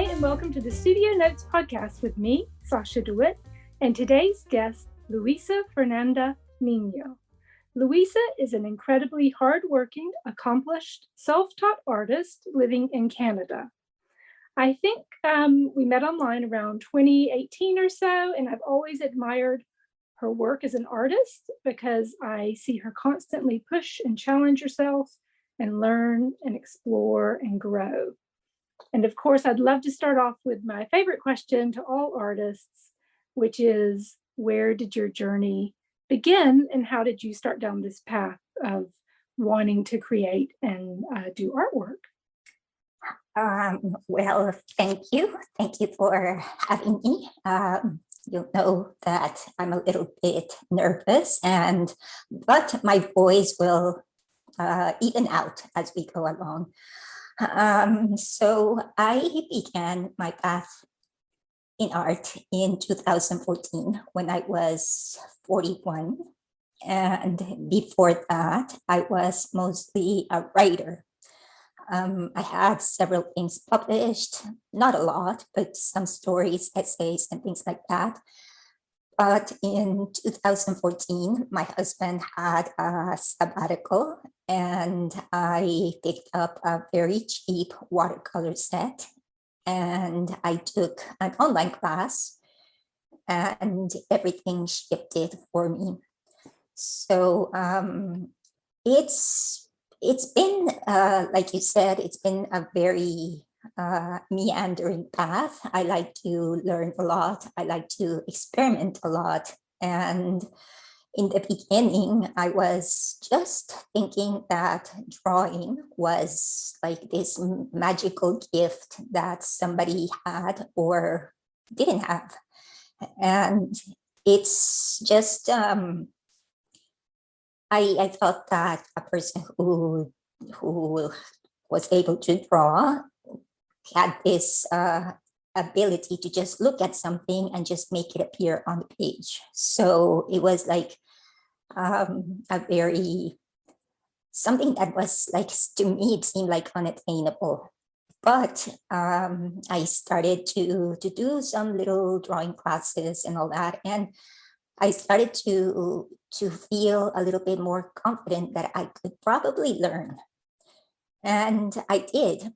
Hi, and welcome to the Studio Notes podcast with me, Sasha DeWitt, and today's guest, Luisa Fernanda Niño. Luisa is an incredibly hardworking, accomplished, self-taught artist living in Canada. I think we met online around 2018 or so, and I've always admired her work as an artist because I see her constantly push and challenge herself and learn and explore and grow. And of course, I'd love to start off with my favorite question to all artists, which is, where did your journey begin and how did you start down this path of wanting to create and do artwork? Well, thank you. Thank you for having me. You know that I'm a little bit nervous, but my voice will even out as we go along. So I began my path in art in 2014 when I was 41. And before that, I was mostly a writer. I had several things published, not a lot, but some stories, essays, and things like that. But in 2014, my husband had a sabbatical and I picked up a very cheap watercolor set and I took an online class and everything shifted for me. So it's been, like you said, it's been a very meandering path. I like to learn a lot. I like to experiment a lot. And in the beginning, I was just thinking that drawing was like this magical gift that somebody had or didn't have. And it's just, I thought that a person who was able to draw had this ability to just look at something and just make it appear on the page. So it was like something that was like, to me, it seemed like unattainable. But I started to do some little drawing classes and all that. And I started to feel a little bit more confident that I could probably learn. And I did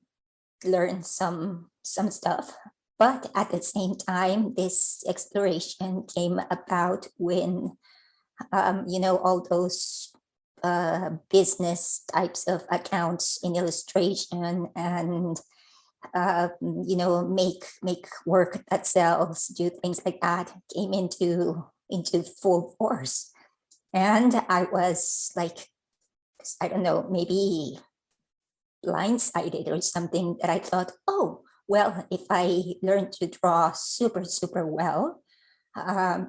learn some stuff, but at the same time, this exploration came about when, all those business types of accounts in illustration and, make work that sells, do things like that, came into full force. And I was like, I don't know, maybe blindsided or something, that I thought, oh, well, if I learn to draw super, super well,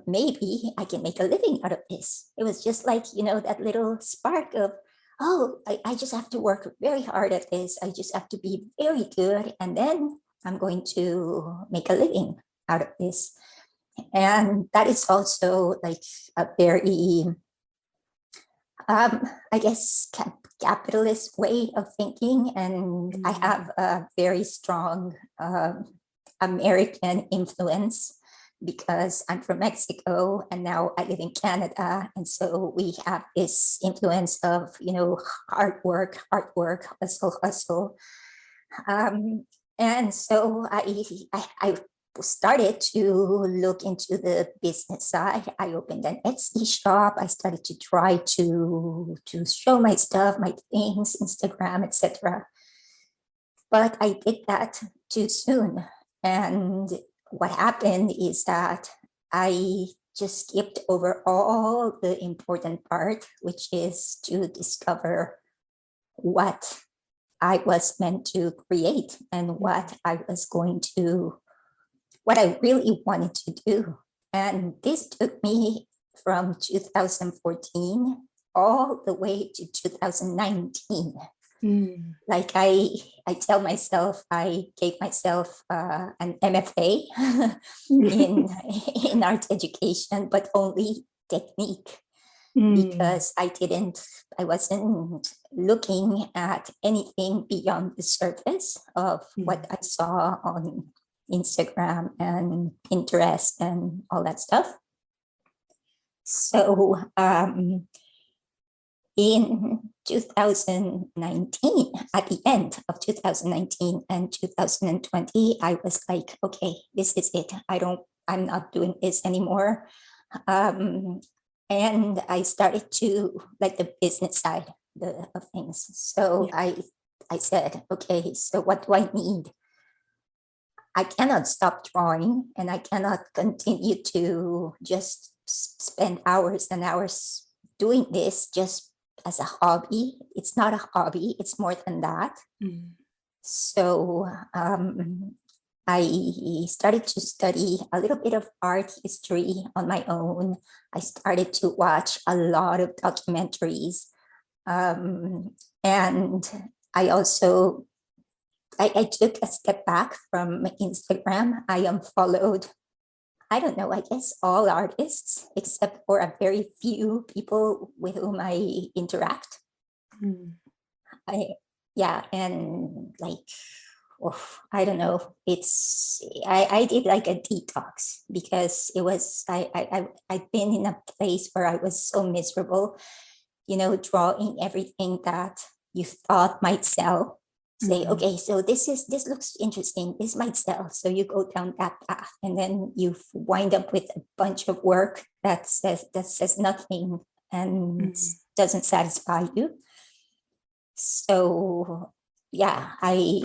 maybe I can make a living out of this. It was just like, that little spark of, oh, I just have to work very hard at this. I just have to be very good. And then I'm going to make a living out of this. And that is also like a very, I guess, capitalist way of thinking. And I have a very strong American influence because I'm from Mexico and now I live in Canada. And so we have this influence of, hard work, hustle. And so I started to look into the business side. I opened an Etsy shop. I started to try to show my stuff, my things, Instagram, etc. But I did that too soon. And what happened is that I just skipped over all the important part, which is to discover what I was meant to create and what I really wanted to do. And this took me from 2014 all the way to 2019. Like I tell myself, I gave myself an MFA in art education, but only technique, because I wasn't looking at anything beyond the surface of what I saw Instagram and Pinterest and all that stuff. So in 2019, at the end of 2019 and 2020, I was like, okay, this is it. I'm not doing this anymore. And I started to like the business side of things. So I said, okay, so what do I need? I cannot stop drawing, and I cannot continue to just spend hours and hours doing this just as a hobby. It's not a hobby, it's more than that. So I started to study a little bit of art history on my own. I started to watch a lot of documentaries. And I also I took a step back from Instagram. I unfollowed, I don't know, I guess all artists except for a very few people with whom I interact. And like, I don't know. I did like a detox because it was I've been in a place where I was so miserable, drawing everything that you thought might sell. Say, okay, so this looks interesting, this might sell, so you go down that path, and then you wind up with a bunch of work that says nothing and doesn't satisfy you. So yeah, I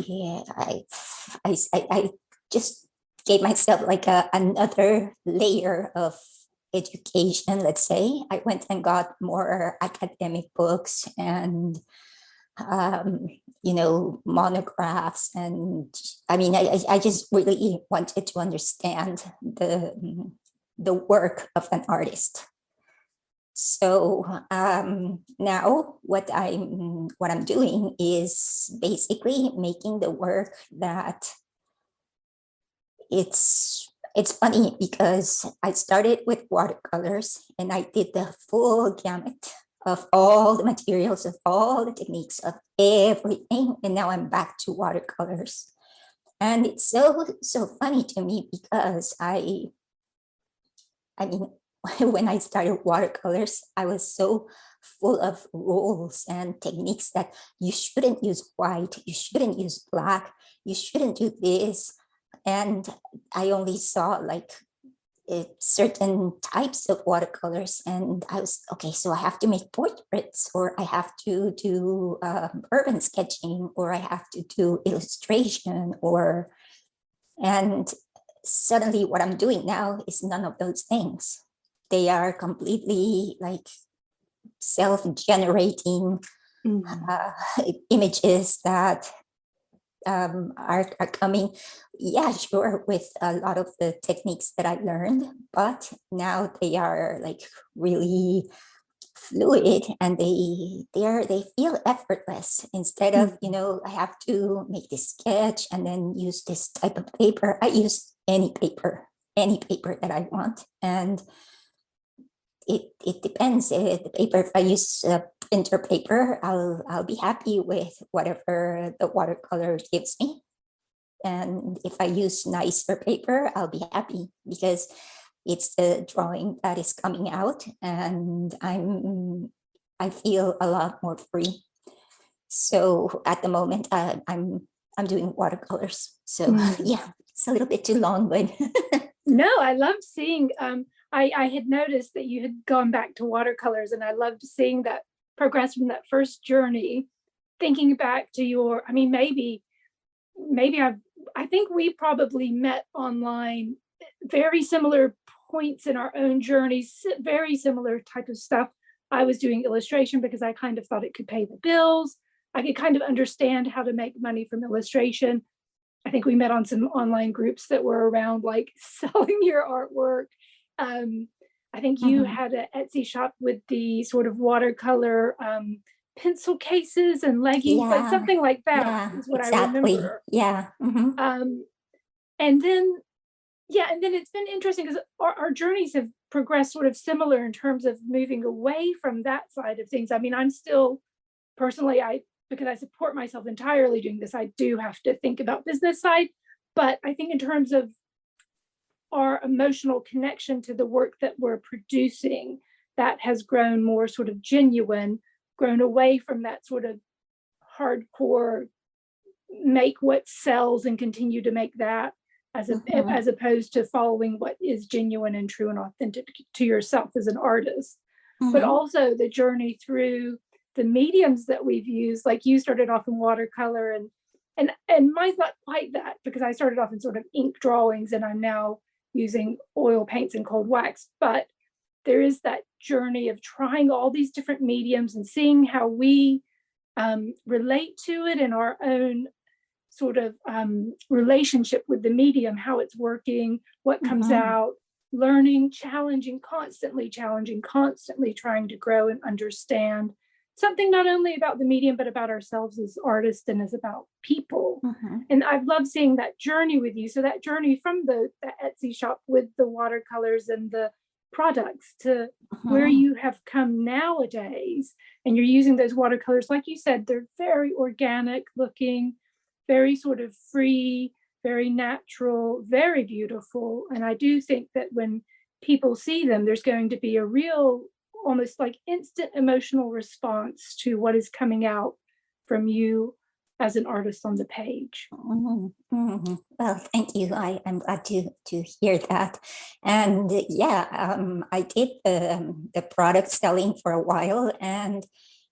just gave myself like another layer of education, let's say. I went and got more academic books and monographs, and I mean, I just really wanted to understand the work of an artist. So now what I'm doing is basically making the work that it's funny because I started with watercolors and I did the full gamut of all the materials, of all the techniques, of everything, and now I'm back to watercolors. And it's so funny to me because I mean, when I started watercolors, I was so full of rules and techniques that you shouldn't use white, you shouldn't use black, you shouldn't do this. And I only saw like certain types of watercolors, and I was, okay, so I have to make portraits, or I have to do urban sketching, or I have to do illustration, and suddenly what I'm doing now is none of those things. They are completely like self-generating images that are coming, yeah, sure, with a lot of the techniques that I learned, but now they are like really fluid, and they feel effortless. Instead of, I have to make this sketch and then use this type of paper, I use any paper that I want. And it depends. The paper, if I use printer paper, I'll be happy with whatever the watercolor gives me. And if I use nicer paper, I'll be happy because it's the drawing that is coming out, and I feel a lot more free. So at the moment, I'm doing watercolors. So yeah, it's a little bit too long, but no, I love seeing. I had noticed that you had gone back to watercolors, and I loved seeing that progress from that first journey. Thinking back to your, I mean, maybe I think we probably met online, very similar points in our own journeys, very similar type of stuff. I was doing illustration because I kind of thought it could pay the bills. I could kind of understand how to make money from illustration. I think we met on some online groups that were around like selling your artwork. I think you had an Etsy shop with the sort of watercolor pencil cases and leggings, like something like that is what exactly. I remember. Yeah. And then it's been interesting because our journeys have progressed sort of similar in terms of moving away from that side of things. I mean, I'm still personally, because I support myself entirely doing this, I do have to think about business side, But I think in terms of our emotional connection to the work that we're producing, that has grown more sort of genuine, grown away from that sort of hardcore make what sells and continue to make that, as opposed to following what is genuine and true and authentic to yourself as an artist. But also the journey through the mediums that we've used. Like you started off in watercolor, and mine's not quite that, because I started off in sort of ink drawings and I'm now using oil paints and cold wax. But there is that journey of trying all these different mediums and seeing how we relate to it in our own sort of relationship with the medium, how it's working, what comes out, learning, challenging, constantly trying to grow and understand something not only about the medium, but about ourselves as artists and as about people. And I've loved seeing that journey with you. So that journey from the Etsy shop with the watercolors and the products to where you have come nowadays, and you're using those watercolors, like you said, they're very organic looking, very sort of free, very natural, very beautiful. And I do think that when people see them, there's going to be a real, almost like instant emotional response to what is coming out from you as an artist on the page. Well, thank you. I'm glad to hear that. And I did the product selling for a while, and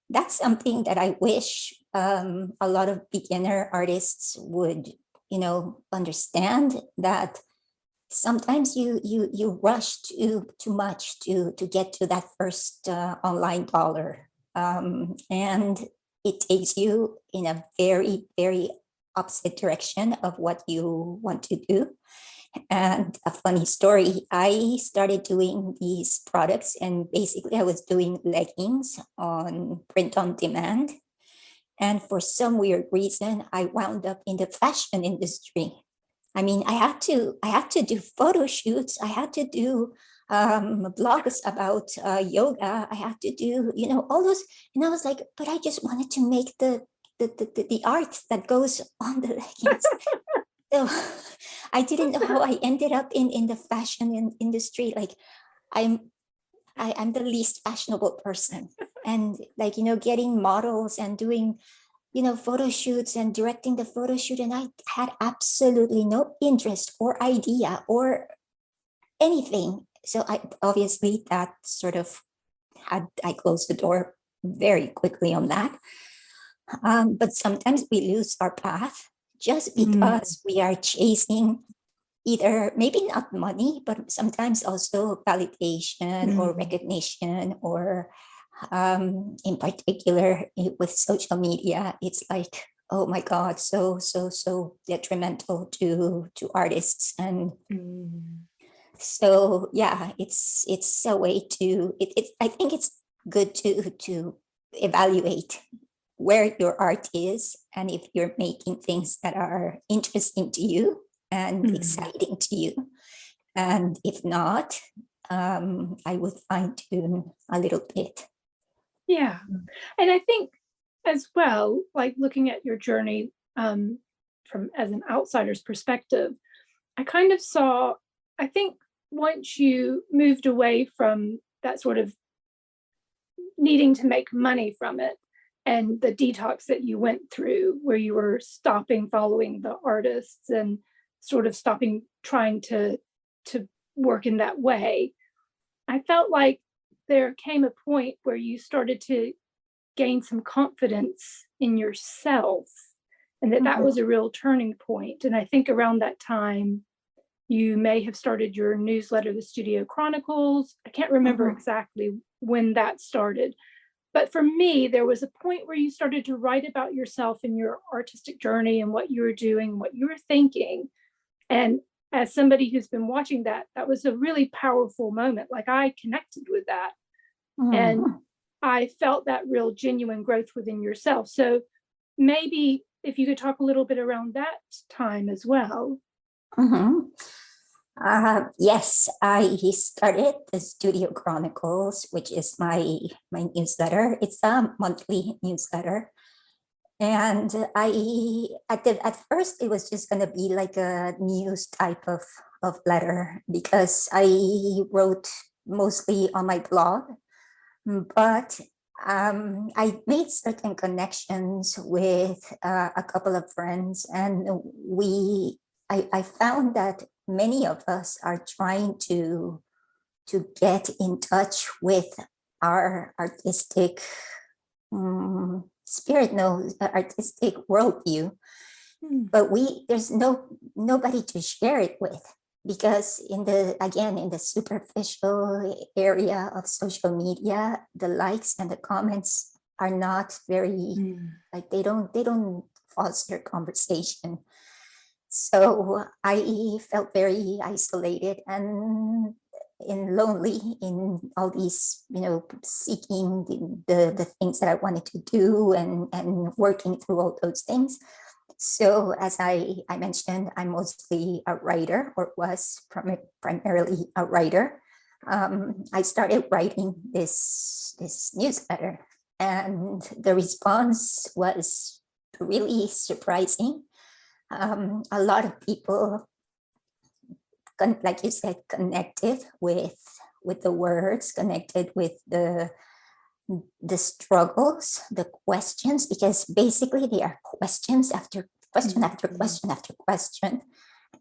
that's something that I wish a lot of beginner artists would, understand, that sometimes you rush too much to get to that first online dollar, and it takes you in a very, very opposite direction of what you want to do. And a funny story, I started doing these products, and basically I was doing leggings on print on demand. And for some weird reason, I wound up in the fashion industry. I mean, I had to do photo shoots. I had to do blogs about yoga. I had to do, all those. And I was like, but I just wanted to make the art that goes on the leggings. So I didn't know how I ended up in the fashion industry. Like I'm the least fashionable person, and getting models and doing photo shoots and directing the photo shoot, and I had absolutely no interest or idea or anything. So I obviously that sort of I closed the door very quickly on that. But sometimes we lose our path just because we are chasing either maybe not money, but sometimes also validation or recognition, or in particular with social media, it's like, oh my God, so detrimental to artists. And so it's a way to I think it's good to evaluate where your art is, and if you're making things that are interesting to you and exciting to you. And if not, I would fine tune a little bit. Yeah. And I think as well, like looking at your journey from as an outsider's perspective, I kind of saw, I think once you moved away from that sort of needing to make money from it, and the detox that you went through, where you were stopping following the artists and sort of stopping trying to work in that way, I felt like there came a point where you started to gain some confidence in yourself, and that was a real turning point. And I think around that time, you may have started your newsletter, the Studio Chronicles. I can't remember exactly when that started. But for me, there was a point where you started to write about yourself and your artistic journey and what you were doing, what you were thinking. And as somebody who's been watching that, that was a really powerful moment. Like I connected with that. And I felt that real genuine growth within yourself. So maybe if you could talk a little bit around that time as well. Yes, I started the Studio Chronicles, which is my newsletter. It's a monthly newsletter. And at first it was just gonna be like a news type of letter because I wrote mostly on my blog, but I made certain connections with a couple of friends, and I found that many of us are trying to get in touch with our artistic spirit, no, artistic worldview, but there's nobody to share it with, because in the superficial area of social media, the likes and the comments are not very like they don't foster conversation. So I felt very isolated and lonely in all these, seeking the things that I wanted to do, and working through all those things. So as I mentioned, I'm mostly a writer, or was primarily a writer. I started writing this newsletter, and the response was really surprising. A lot of people, like you said, connected with the words, connected with the struggles, the questions, because basically they are questions after question after question after question.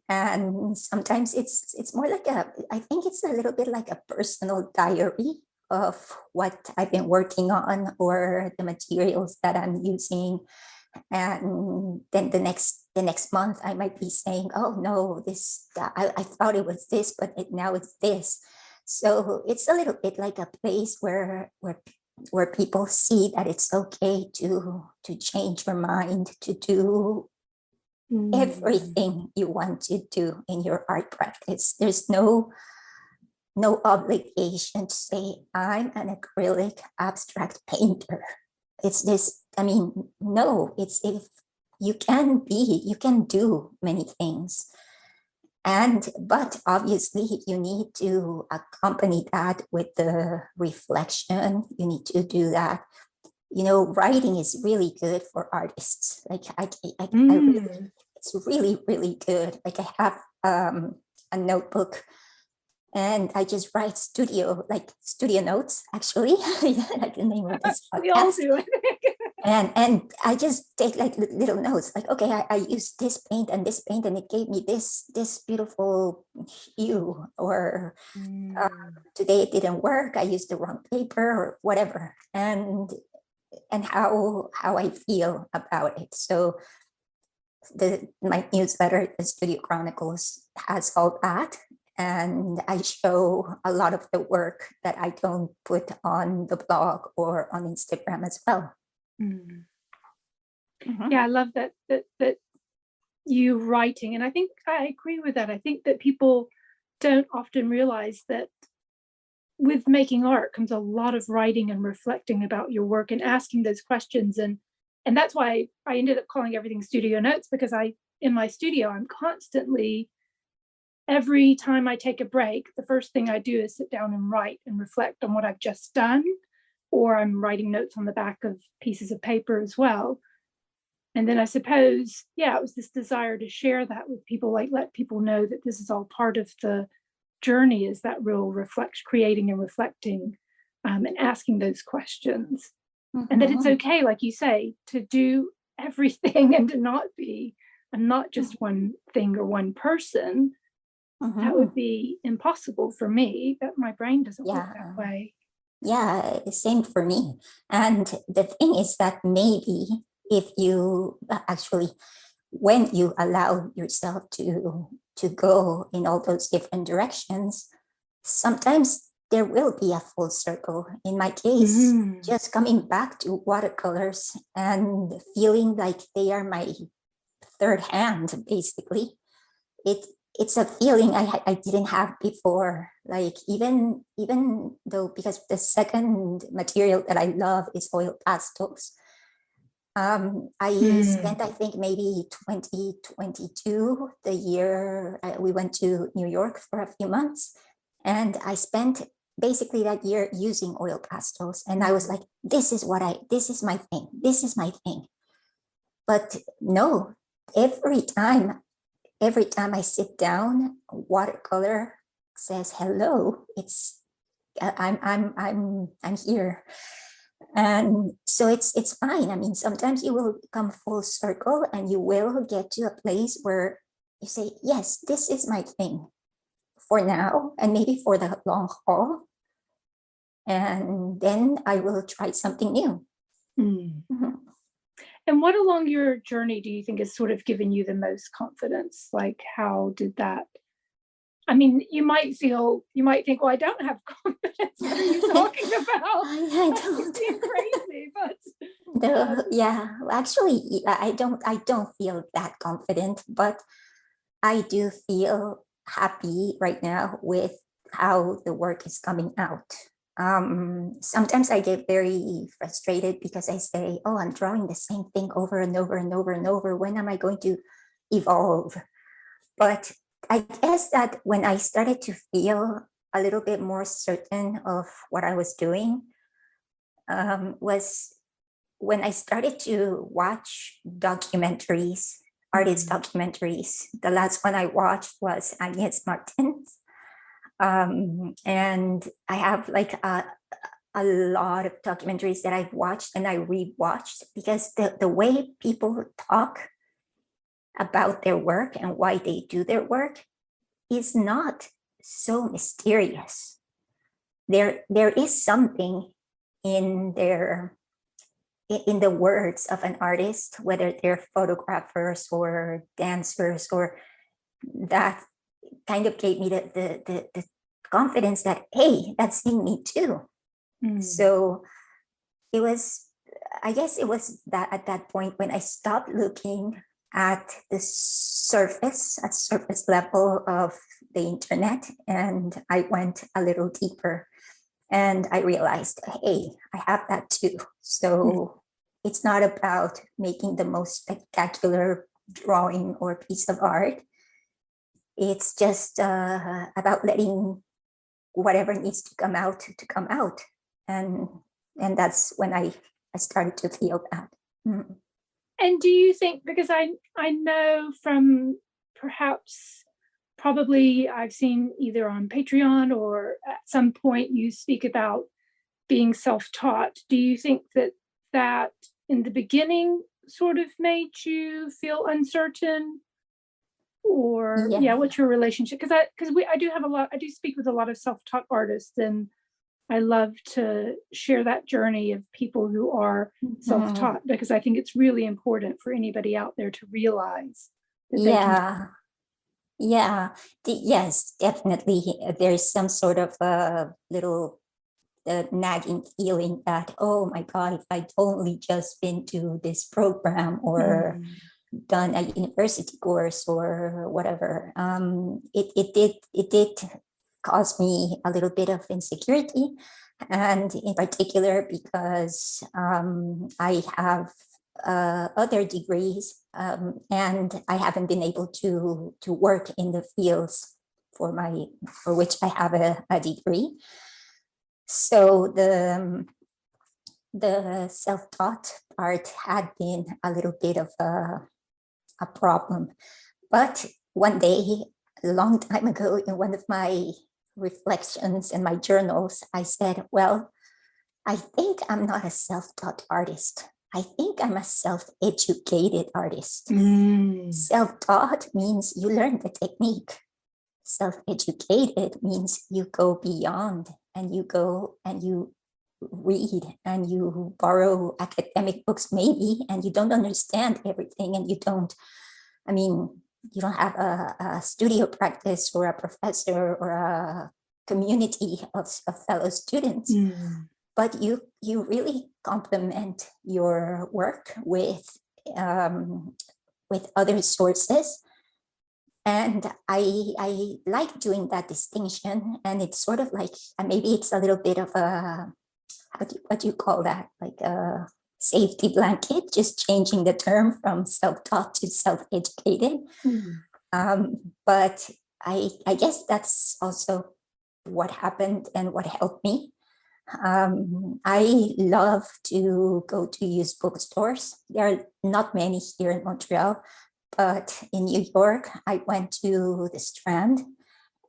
And sometimes it's more like I think it's a little bit like a personal diary of what I've been working on, or the materials that I'm using. And then the next month I might be saying, oh no, I thought it was this, but now it's this. So it's a little bit like a place where people see that it's okay to change your mind, to do everything you want to do in your art practice. There's no obligation to say, I'm an acrylic abstract painter. It's this, no, it's if you can do many things. But obviously you need to accompany that with the reflection. You need to do that. Writing is really good for artists. Like I really, it's really, really good. Like I have a notebook, and I just write studio notes, actually. Like the name of this podcast. We all do it. And I just take like little notes, like, okay, I used this paint and this paint, and it gave me this beautiful hue, or today it didn't work, I used the wrong paper, or whatever, and how I feel about it. So my newsletter, the Studio Chronicles, has all that. And I show a lot of the work that I don't put on the blog or on Instagram as well. Yeah, I love that you writing, and I think I agree with that. I think that people don't often realize that with making art comes a lot of writing and reflecting about your work and asking those questions, and that's why I ended up calling everything studio notes, because in my studio I'm constantly, every time I take a break, the first thing I do is sit down and write and reflect on what I've just done, or I'm writing notes on the back of pieces of paper as well. And then I suppose, it was this desire to share that with people, like let people know that this is all part of the journey, is that real creating and reflecting, and asking those questions. And that it's okay, like you say, to do everything and to not be, and not just one thing or one person. That would be impossible for me. That my brain doesn't work that way. Yeah, same for me. And the thing is that maybe if you actually, when you allow yourself to go in all those different directions, sometimes there will be a full circle. In my case, just coming back to watercolors and feeling like they are my third hand, basically. It's a feeling I didn't have before. Like even though, because the second material that I love is oil pastels. I spent, I think, maybe 2022, the year we went to New York for a few months, and I spent basically that year using oil pastels. And I was like, this is my thing. This is my thing. But no, every time I sit down, watercolor says hello. It's I'm here. And so it's fine. I mean, sometimes you will come full circle and you will get to a place where you say, yes, this is my thing for now and maybe for the long haul. And then I will try something new. Mm-hmm. And what along your journey do you think has sort of given you the most confidence? Like, how did that? I mean, you might think, well, I don't have confidence. What are you talking about? I don't. Being crazy, but no, yeah. Actually, I don't feel that confident, but I do feel happy right now with how the work is coming out. Sometimes I get very frustrated because I say, oh, I'm drawing the same thing over and over and over and over. When am I going to evolve? But I guess that when I started to feel a little bit more certain of what I was doing, was when I started to watch documentaries, artist documentaries. The last one I watched was Agnes Martin's. And I have like a lot of documentaries that I've watched and I rewatched because the way people talk about their work and why they do their work is not so mysterious. There is something in the words of an artist, whether they're photographers or dancers, or that kind of gave me the confidence that, hey, that's in me too. So it was, I guess it was that at that point when I stopped looking at the surface level of the internet, and I went a little deeper and I realized, hey, I have that too. So it's not about making the most spectacular drawing or piece of art. It's just about letting whatever needs to come out to come out. And that's when I started to feel that. Mm. And do you think, because I know from probably I've seen either on Patreon or at some point you speak about being self-taught. Do you think that in the beginning sort of made you feel uncertain? Or what's your relationship? Because I do speak with a lot of self-taught artists, and I love to share that journey of people who are self-taught, because I think it's really important for anybody out there to realize that they can. Yes, definitely. There's some sort of little nagging feeling that, oh my God, if I'd only just been to this program or done a university course or whatever, it did cause me a little bit of insecurity, and in particular because I have other degrees, and I haven't been able to work in the fields for which I have a degree. So the self-taught part had been a little bit of a problem. But one day, a long time ago, in one of my reflections in my journals, I said, well, I think I'm not a self-taught artist. I think I'm a self-educated artist. Self-taught means you learn the technique. Self-educated means you go beyond, and you go and you read and you borrow academic books maybe, and you don't understand everything, and you don't have a studio practice or a professor or a community of fellow students. But you really complement your work with other sources. And I like doing that distinction. And it's sort of like, maybe it's a little bit of a, what do you call that? Like a safety blanket, just changing the term from self-taught to self-educated. But I guess that's also what happened and what helped me. I love to go to used bookstores. There are not many here in Montreal, but in New York, I went to the Strand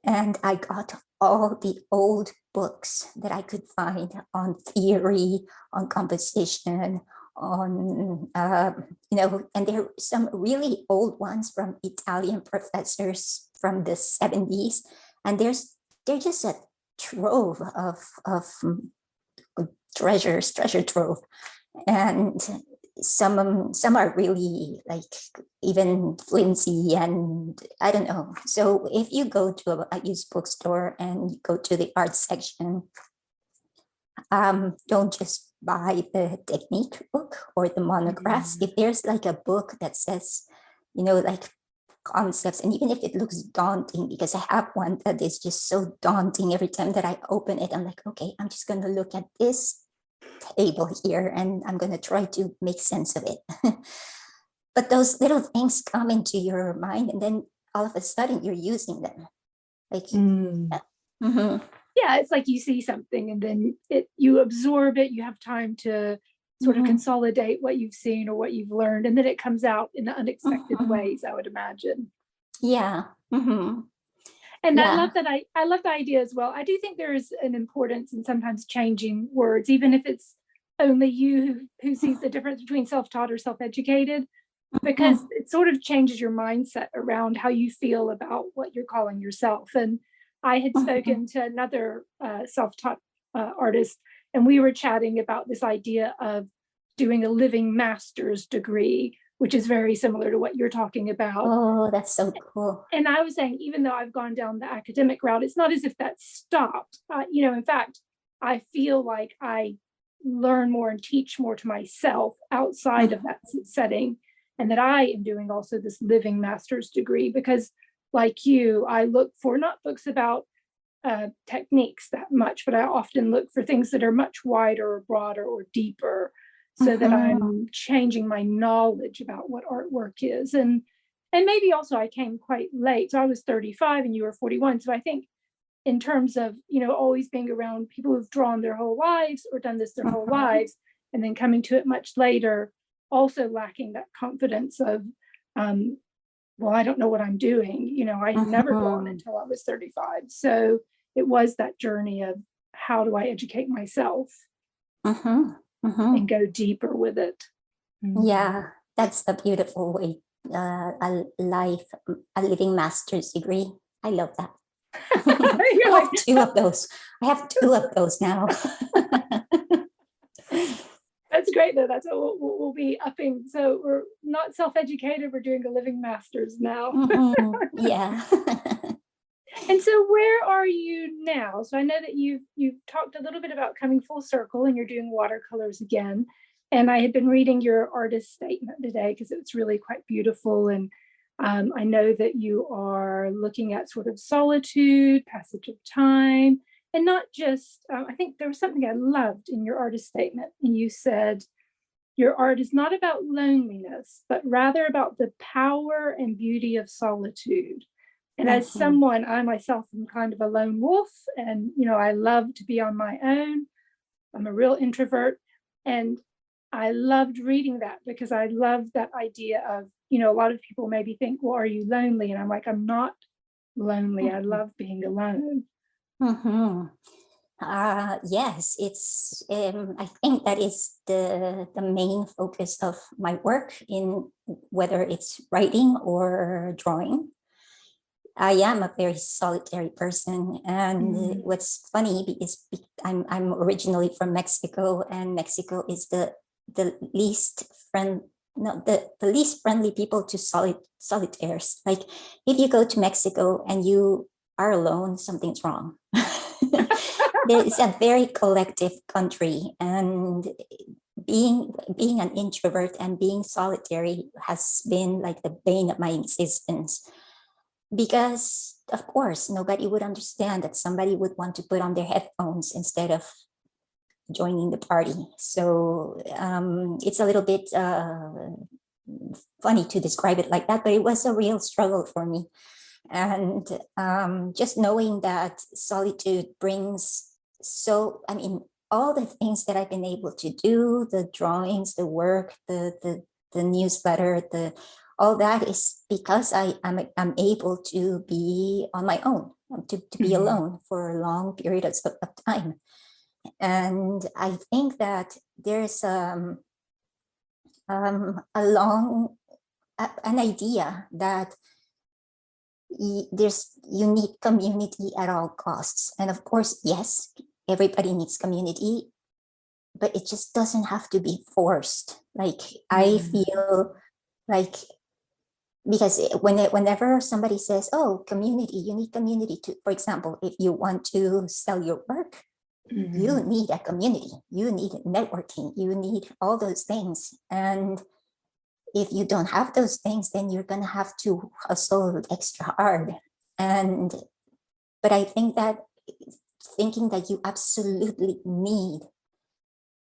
and I got all the old books that I could find on theory, on composition, on, and there are some really old ones from Italian professors from the 70s. And they're just a trove of treasure trove. And some are really like even flimsy and I don't know. So if you go to a used bookstore and you go to the art section, don't just buy the technique book or the monographs. If there's like a book that says, like concepts, and even if it looks daunting, because I have one that is just so daunting every time that I open it, I'm like, okay, I'm just going to look at this table here and I'm going to try to make sense of it. But those little things come into your mind and then all of a sudden you're using them. Like, yeah, it's like you see something and then you absorb it, you have time to sort of consolidate what you've seen or what you've learned, and then it comes out in unexpected ways, I would imagine. Yeah. And I love that. I love the idea as well. I do think there is an importance in sometimes changing words, even if it's only you who sees the difference between self-taught or self-educated, because it sort of changes your mindset around how you feel about what you're calling yourself. And I had spoken to another self-taught artist, and we were chatting about this idea of doing a living master's degree, which is very similar to what you're talking about. Oh, that's so cool. And I was saying, even though I've gone down the academic route, it's not as if that stopped. In fact, I feel like I learn more and teach more to myself outside of that setting, and that I am doing also this living master's degree because, like you, I look for not books about techniques that much, but I often look for things that are much wider or broader or deeper, so that I'm changing my knowledge about what artwork is. And maybe also I came quite late. So I was 35 and you were 41. So I think in terms of, always being around people who've drawn their whole lives or done this their whole lives, and then coming to it much later, also lacking that confidence of, well, I don't know what I'm doing. I had never drawn until I was 35. So it was that journey of how do I educate myself and go deeper with it. Yeah, that's a beautiful way. A living master's degree. I love that. I have two of those. I have two of those now. That's great though. That's what we'll be upping. So we're not self-educated, we're doing a living master's now. Yeah. And so where are you now? So I know that you've talked a little bit about coming full circle and you're doing watercolors again. And I had been reading your artist statement today because it's really quite beautiful. And I know that you are looking at sort of solitude, passage of time, and not just, I think there was something I loved in your artist statement. And you said, your art is not about loneliness, but rather about the power and beauty of solitude. And as someone, I myself am kind of a lone wolf, and I love to be on my own. I'm a real introvert, and I loved reading that because I love that idea of, a lot of people maybe think, well, are you lonely? And I'm like, I'm not lonely. I love being alone. Yes, it's. I think that is the main focus of my work, in whether it's writing or drawing. I am a very solitary person, and what's funny is I'm originally from Mexico, and Mexico is the least the least friendly people to solitaires. Like if you go to Mexico and you are alone, something's wrong. It's a very collective country, and being an introvert and being solitary has been like the bane of my existence. Because of course nobody would understand that somebody would want to put on their headphones instead of joining the party. So it's a little bit funny to describe it like that, but it was a real struggle for me. And just knowing that solitude brings, so I mean, all the things that I've been able to do, the drawings, the work, the newsletter, all that is because I'm able to be on my own, to be alone for a long period of time. And I think that there's an idea that you need community at all costs. And of course, yes, everybody needs community, but it just doesn't have to be forced. Like I feel like, because whenever somebody says, oh, community, you need community to, for example, if you want to sell your work, you need a community, you need networking, you need all those things. And if you don't have those things, then you're going to have to hustle extra hard. But I think that thinking that you absolutely need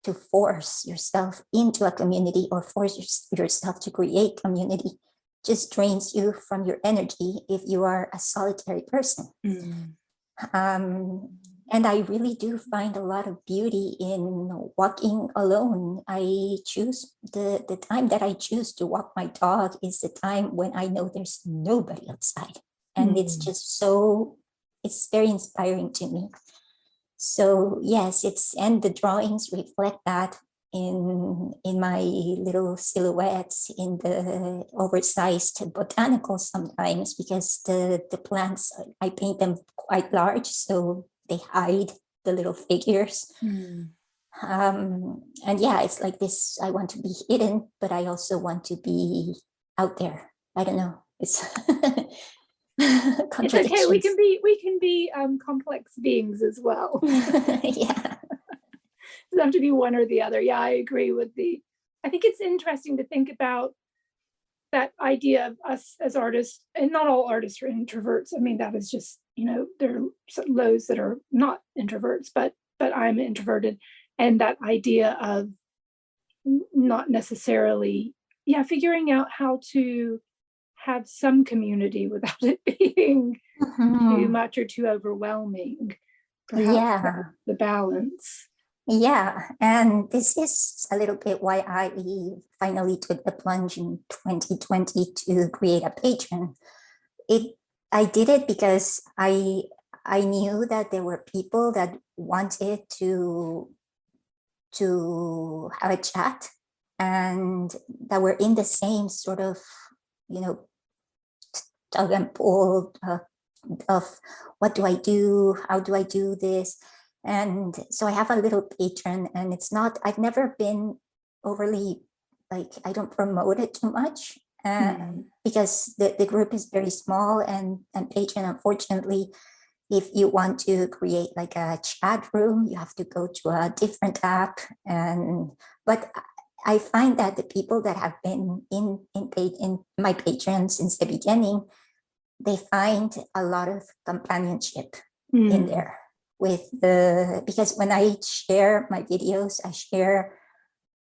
to force yourself into a community or force yourself to create community just drains you from your energy if you are a solitary person. And I really do find a lot of beauty in walking alone. I choose the time that I choose to walk my dog is the time when I know there's nobody outside. And it's just it's very inspiring to me. So yes, and the drawings reflect that in my little silhouettes, in the oversized botanicals sometimes, because the plants, I paint them quite large, so they hide the little figures. And yeah, it's like this, I want to be hidden, but I also want to be out there. I don't know. It's it's okay. We can be complex beings as well. Yeah. It doesn't have to be one or the other. Yeah, I agree with I think it's interesting to think about that idea of us as artists, and not all artists are introverts. I mean, that is just, there are those that are not introverts, but I'm introverted. And that idea of not necessarily, figuring out how to have some community without it being too much or too overwhelming. Perhaps the balance. Yeah, and this is a little bit why I finally took the plunge in 2020 to create a Patreon. I did it because I knew that there were people that wanted to have a chat and that were in the same sort of, tug and pull of what do I do? How do I do this? And so I have a little Patreon, and I've never been overly, I don't promote it too much because the group is very small, and Patreon, unfortunately, if you want to create like a chat room, you have to go to a different app. But I find that the people that have been in my Patreon since the beginning, they find a lot of companionship in there because when I share my videos, I share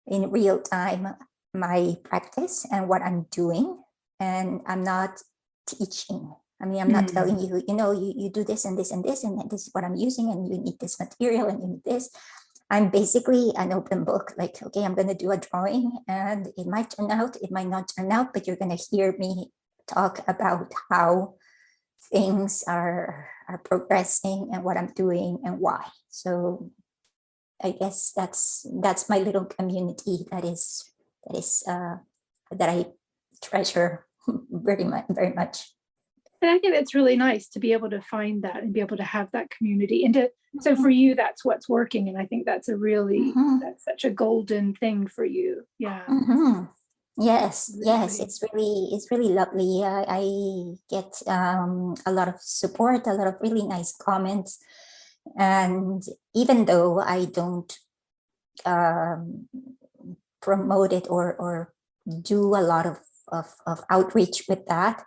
in real time my practice and what I'm doing, and I'm not teaching. I mean, I'm not telling you, you do this and this and this, and this is what I'm using, and you need this material and you need this. I'm basically an open book, like, okay, I'm going to do a drawing and it might turn out, it might not turn out, but you're going to hear me talk about how things are progressing and what I'm doing and why. So I guess that's my little community that I treasure very much. And I think it's really nice to be able to find that and be able to have that community. And so for you, that's what's working. And I think that's that's such a golden thing for you. Yeah. Yes, it's really lovely. I get a lot of support, a lot of really nice comments, and even though I don't promote it or do a lot of outreach with that,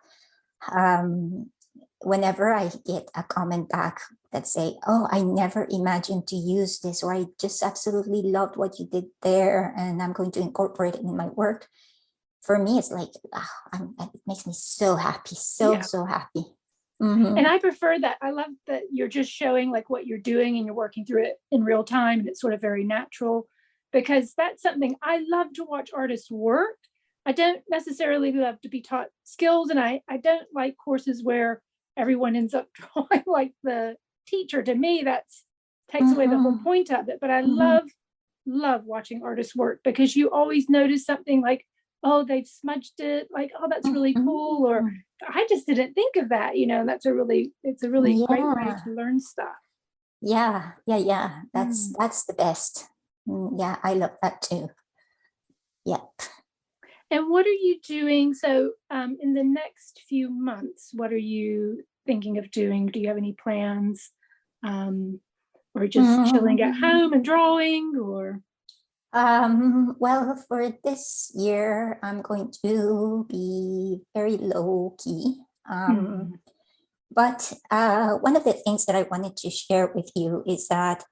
whenever I get a comment back that say, oh, I never imagined to use this, or I just absolutely loved what you did there, and I'm going to incorporate it in my work. For me, it's like, it makes me so happy, so happy. And I prefer that. I love that you're just showing like what you're doing and you're working through it in real time, and it's sort of very natural, because that's something I love to watch artists work. I don't necessarily love to be taught skills, and I don't like courses where everyone ends up drawing like the teacher. To me, that's takes away the whole point of it. But I love watching artists work, because you always notice something like, oh, they've smudged it, like, oh, that's really cool, or I just didn't think of that, it's a really great way to learn stuff. Yeah. That's the best. Yeah, I love that too. Yep. And what are you doing? So in the next few months, what are you thinking of doing? Do you have any plans? Or just chilling at home and drawing, or? Well, for this year, I'm going to be very low key. But one of the things that I wanted to share with you is that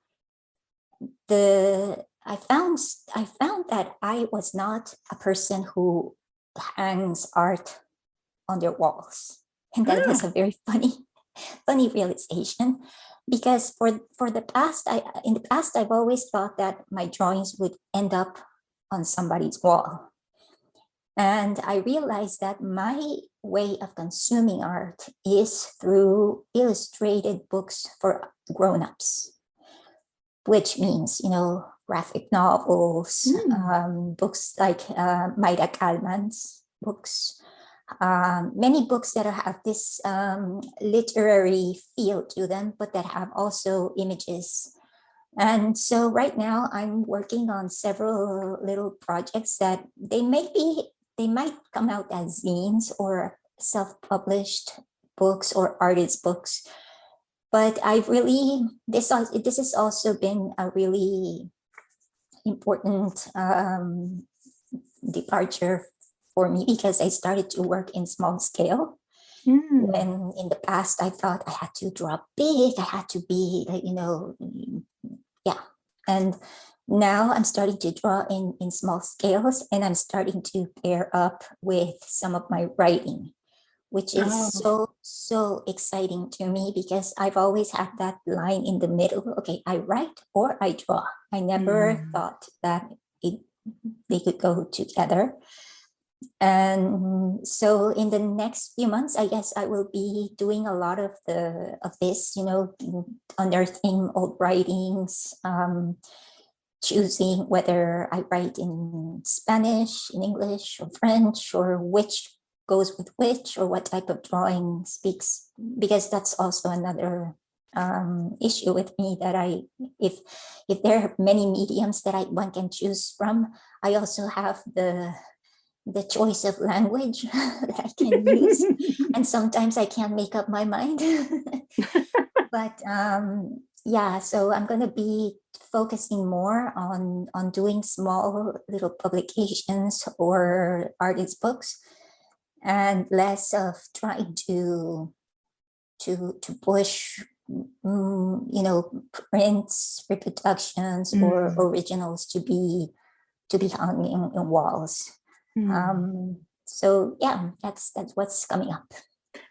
I found that I was not a person who hangs art on their walls, and that was a very funny realization, because for the past in the past I've always thought that my drawings would end up on somebody's wall, and I realized that my way of consuming art is through illustrated books for grown-ups, which means, graphic novels, books like Mayra Kalman's books, many books that have this literary feel to them, but that have also images. And so right now I'm working on several little projects that they might come out as zines or self-published books or artist books. But this has also been a really important departure for me, because I started to work in small scale. When in the past I thought I had to draw big, I had to be, and now I'm starting to draw in small scales, and I'm starting to pair up with some of my writing, which is so exciting to me, because I've always had that line in the middle. Okay, I write or I draw. I never thought that they could go together. And so in the next few months, I guess I will be doing a lot of this, unearthing old writings, choosing whether I write in Spanish, in English, or French, or which goes with which, or what type of drawing speaks, because that's also another issue with me, that if there are many mediums that one can choose from, I also have the choice of language that I can use, and sometimes I can't make up my mind. But yeah, so I'm going to be focusing more on doing small little publications or artist books, and less of trying to push prints, reproductions, or originals to be hung in walls. So yeah, that's what's coming up.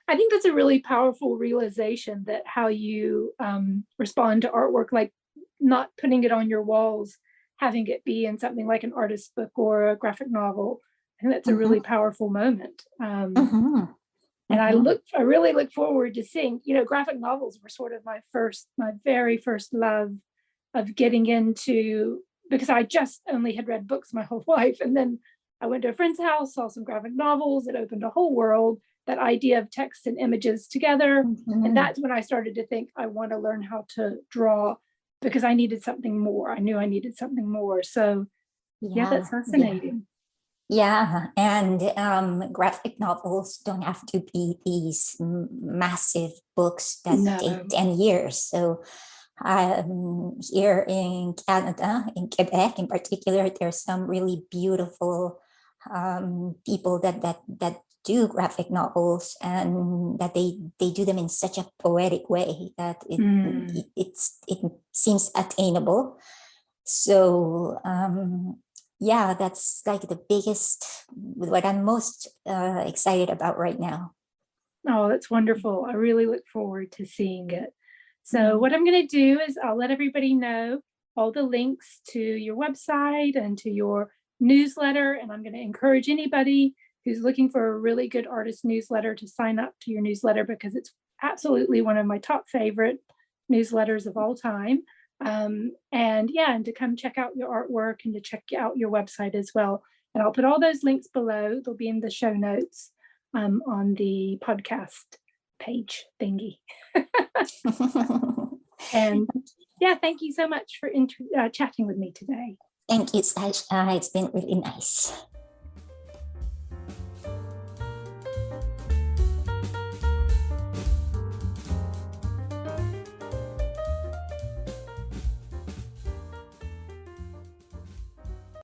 I think that's a really powerful realization, that how you respond to artwork, like not putting it on your walls, having it be in something like an artist book or a graphic novel. I think that's a really powerful moment. And I really look forward to seeing, graphic novels were sort of my very first love of getting into, because I just only had read books my whole life. And then I went to a friend's house, saw some graphic novels. It opened a whole world, that idea of text and images together. And that's when I started to think, I want to learn how to draw, because I needed something more. I knew I needed something more. So yeah, that's fascinating. Yeah, and graphic novels don't have to be these massive books that take 10 years. So here in Canada, in Quebec in particular, there's some really beautiful people that do graphic novels, and that they do them in such a poetic way that it seems attainable. So yeah, that's like the biggest, what I'm most excited about right now. Oh, that's wonderful. I really look forward to seeing it. So what I'm going to do is I'll let everybody know all the links to your website and to your newsletter. And I'm going to encourage anybody who's looking for a really good artist newsletter to sign up to your newsletter, because it's absolutely one of my top favorite newsletters of all time. And to come check out your artwork and to check out your website as well. And I'll put all those links below. They'll be in the show notes on the podcast page thingy. And thank you so much for chatting with me today. Thank you, Sasha. It's been really nice.